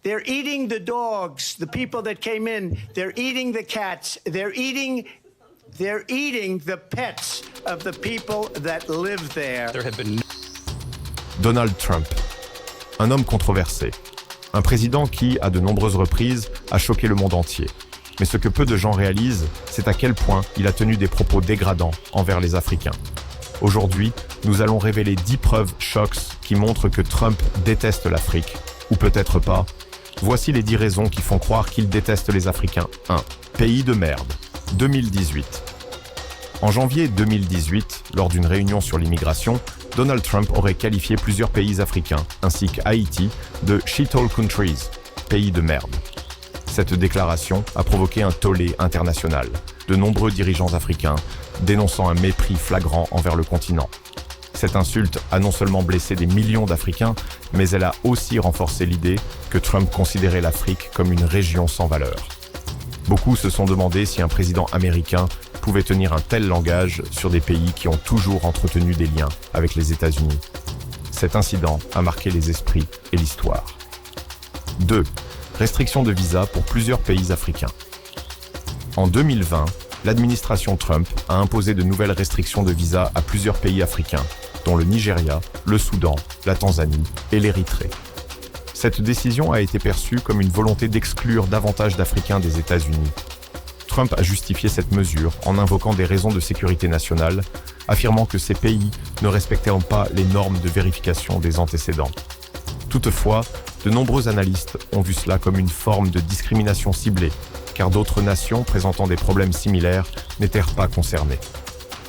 They're eating the dogs, the people that came in. They're eating the cats. They're eating the pets of the people that live there. There have been Donald Trump, un homme controversé, un président qui, à de nombreuses reprises, a choqué le monde entier. Mais ce que peu de gens réalisent, c'est à quel point il a tenu des propos dégradants envers les Africains. Aujourd'hui, nous allons révéler 10 preuves chocs qui montrent que Trump déteste l'Afrique, ou peut-être pas. Voici les 10 raisons qui font croire qu'il déteste les Africains. 1. Pays de merde. 2018. En janvier 2018, lors d'une réunion sur l'immigration, Donald Trump aurait qualifié plusieurs pays africains, ainsi qu'Haïti, de shithole countries, pays de merde. Cette déclaration a provoqué un tollé international, de nombreux dirigeants africains dénonçant un mépris flagrant envers le continent. Cette insulte a non seulement blessé des millions d'Africains, mais elle a aussi renforcé l'idée que Trump considérait l'Afrique comme une région sans valeur. Beaucoup se sont demandé si un président américain pouvait tenir un tel langage sur des pays qui ont toujours entretenu des liens avec les États-Unis. Cet incident a marqué les esprits et l'histoire. 2. Restriction de visa pour plusieurs pays africains. En 2020, l'administration Trump a imposé de nouvelles restrictions de visa à plusieurs pays africains, dont le Nigeria, le Soudan, la Tanzanie et l'Érythrée. Cette décision a été perçue comme une volonté d'exclure davantage d'Africains des États-Unis. Trump a justifié cette mesure en invoquant des raisons de sécurité nationale, affirmant que ces pays ne respectaient pas les normes de vérification des antécédents. Toutefois, de nombreux analystes ont vu cela comme une forme de discrimination ciblée, car d'autres nations présentant des problèmes similaires n'étaient pas concernées.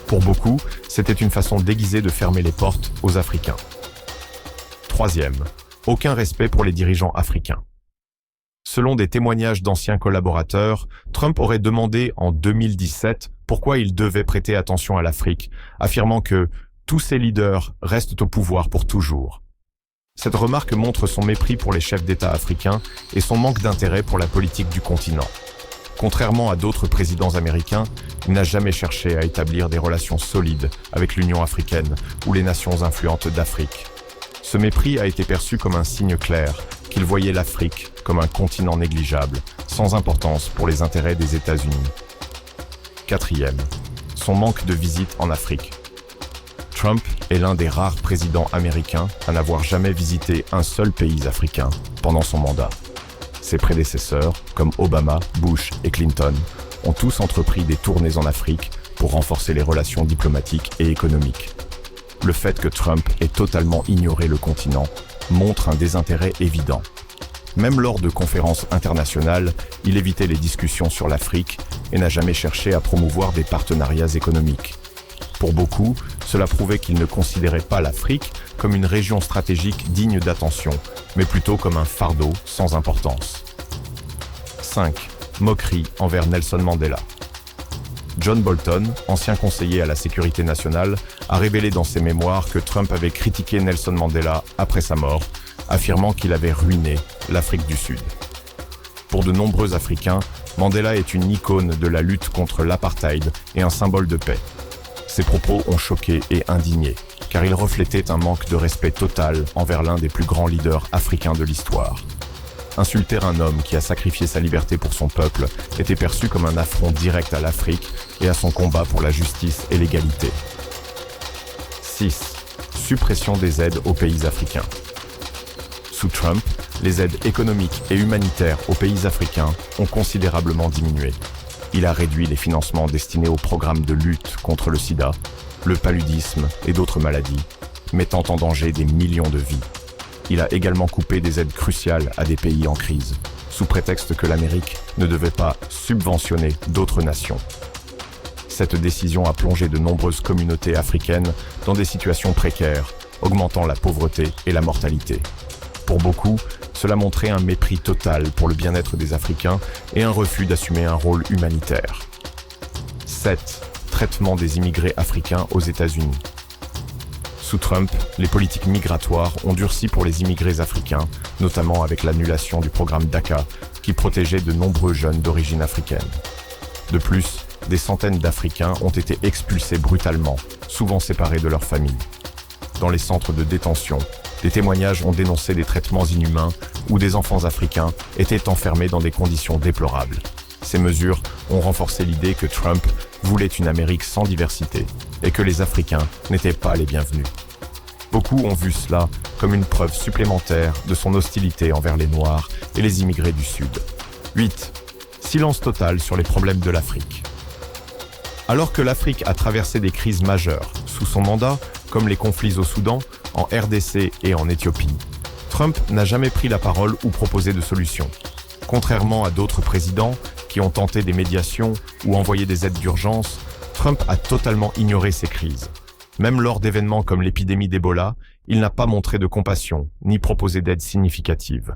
Pour beaucoup, c'était une façon déguisée de fermer les portes aux Africains. 3. Aucun respect pour les dirigeants africains. Selon des témoignages d'anciens collaborateurs, Trump aurait demandé en 2017 pourquoi il devait prêter attention à l'Afrique, affirmant que tous ses leaders restent au pouvoir pour toujours. Cette remarque montre son mépris pour les chefs d'État africains et son manque d'intérêt pour la politique du continent. Contrairement à d'autres présidents américains, il n'a jamais cherché à établir des relations solides avec l'Union africaine ou les nations influentes d'Afrique. Ce mépris a été perçu comme un signe clair qu'il voyait l'Afrique comme un continent négligeable, sans importance pour les intérêts des États-Unis. 4. Son manque de visite en Afrique. Trump est l'un des rares présidents américains à n'avoir jamais visité un seul pays africain pendant son mandat. Ses prédécesseurs, comme Obama, Bush et Clinton, ont tous entrepris des tournées en Afrique pour renforcer les relations diplomatiques et économiques. Le fait que Trump ait totalement ignoré le continent montre un désintérêt évident. Même lors de conférences internationales, il évitait les discussions sur l'Afrique et n'a jamais cherché à promouvoir des partenariats économiques. Pour beaucoup, cela prouvait qu'il ne considérait pas l'Afrique comme une région stratégique digne d'attention, mais plutôt comme un fardeau sans importance. 5. Moquerie envers Nelson Mandela. John Bolton, ancien conseiller à la sécurité nationale, a révélé dans ses mémoires que Trump avait critiqué Nelson Mandela après sa mort, affirmant qu'il avait ruiné l'Afrique du Sud. Pour de nombreux Africains, Mandela est une icône de la lutte contre l'apartheid et un symbole de paix. Ses propos ont choqué et indigné, car il reflétait un manque de respect total envers l'un des plus grands leaders africains de l'histoire. Insulter un homme qui a sacrifié sa liberté pour son peuple était perçu comme un affront direct à l'Afrique et à son combat pour la justice et l'égalité. 6. Suppression des aides aux pays africains. Sous Trump, les aides économiques et humanitaires aux pays africains ont considérablement diminué. Il a réduit les financements destinés aux programmes de lutte contre le sida, le paludisme et d'autres maladies, mettant en danger des millions de vies. Il a également coupé des aides cruciales à des pays en crise, sous prétexte que l'Amérique ne devait pas subventionner d'autres nations. Cette décision a plongé de nombreuses communautés africaines dans des situations précaires, augmentant la pauvreté et la mortalité. Pour beaucoup, cela montrait un mépris total pour le bien-être des Africains et un refus d'assumer un rôle humanitaire. 7. Traitement des immigrés africains aux États-Unis. Sous Trump, les politiques migratoires ont durci pour les immigrés africains, notamment avec l'annulation du programme DACA, qui protégeait de nombreux jeunes d'origine africaine. De plus, des centaines d'Africains ont été expulsés brutalement, souvent séparés de leurs familles. Dans les centres de détention, Des témoignages ont dénoncé des traitements inhumains où des enfants africains étaient enfermés dans des conditions déplorables. Ces mesures ont renforcé l'idée que Trump voulait une Amérique sans diversité et que les Africains n'étaient pas les bienvenus. Beaucoup ont vu cela comme une preuve supplémentaire de son hostilité envers les Noirs et les immigrés du Sud. 8. Silence total sur les problèmes de l'Afrique. Alors que l'Afrique a traversé des crises majeures sous son mandat, comme les conflits au Soudan, en RDC et en Éthiopie, Trump n'a jamais pris la parole ou proposé de solutions. Contrairement à d'autres présidents qui ont tenté des médiations ou envoyé des aides d'urgence, Trump a totalement ignoré ces crises. Même lors d'événements comme l'épidémie d'Ebola, il n'a pas montré de compassion ni proposé d'aide significative.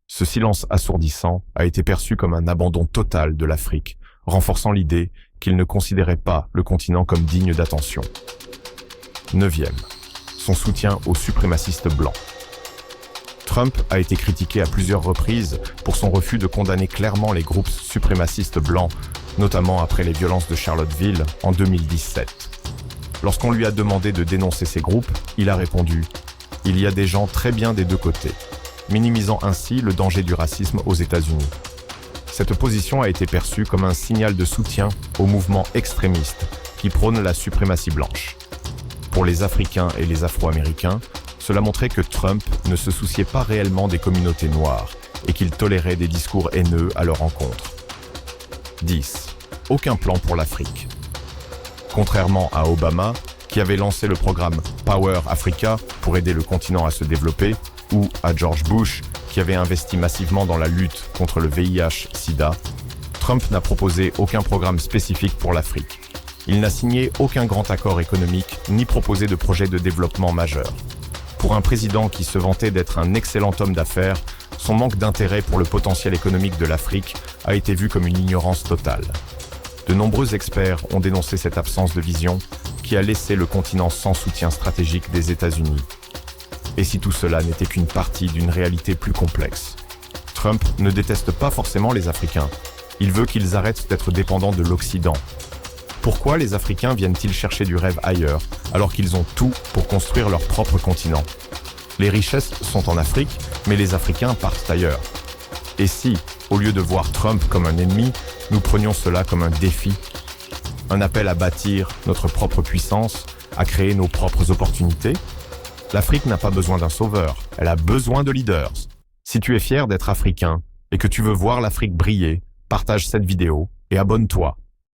Ce silence assourdissant a été perçu comme un abandon total de l'Afrique, renforçant l'idée qu'il ne considérait pas le continent comme digne d'attention. 9e. Son soutien aux suprémacistes blancs. Trump a été critiqué à plusieurs reprises pour son refus de condamner clairement les groupes suprémacistes blancs, notamment après les violences de Charlottesville en 2017. Lorsqu'on lui a demandé de dénoncer ces groupes, il a répondu « Il y a des gens très bien des deux côtés », minimisant ainsi le danger du racisme aux États-Unis. Cette position a été perçue comme un signal de soutien aux mouvements extrémistes qui prônent la suprématie blanche. Pour les Africains et les Afro-Américains, cela montrait que Trump ne se souciait pas réellement des communautés noires et qu'il tolérait des discours haineux à leur encontre. 10. Aucun plan pour l'Afrique. Contrairement à Obama, qui avait lancé le programme Power Africa pour aider le continent à se développer, ou à George Bush, qui avait investi massivement dans la lutte contre le VIH-Sida, Trump n'a proposé aucun programme spécifique pour l'Afrique. Il n'a signé aucun grand accord économique ni proposé de projet de développement majeur. Pour un président qui se vantait d'être un excellent homme d'affaires, son manque d'intérêt pour le potentiel économique de l'Afrique a été vu comme une ignorance totale. De nombreux experts ont dénoncé cette absence de vision qui a laissé le continent sans soutien stratégique des États-Unis. Et si tout cela n'était qu'une partie d'une réalité plus complexe? Trump ne déteste pas forcément les Africains. Il veut qu'ils arrêtent d'être dépendants de l'Occident. Pourquoi les Africains viennent-ils chercher du rêve ailleurs, alors qu'ils ont tout pour construire leur propre continent? Les richesses sont en Afrique, mais les Africains partent ailleurs. Et si, au lieu de voir Trump comme un ennemi, nous prenions cela comme un défi? Un appel à bâtir notre propre puissance, à créer nos propres opportunités? L'Afrique n'a pas besoin d'un sauveur, elle a besoin de leaders. Si tu es fier d'être africain et que tu veux voir l'Afrique briller, partage cette vidéo et abonne-toi.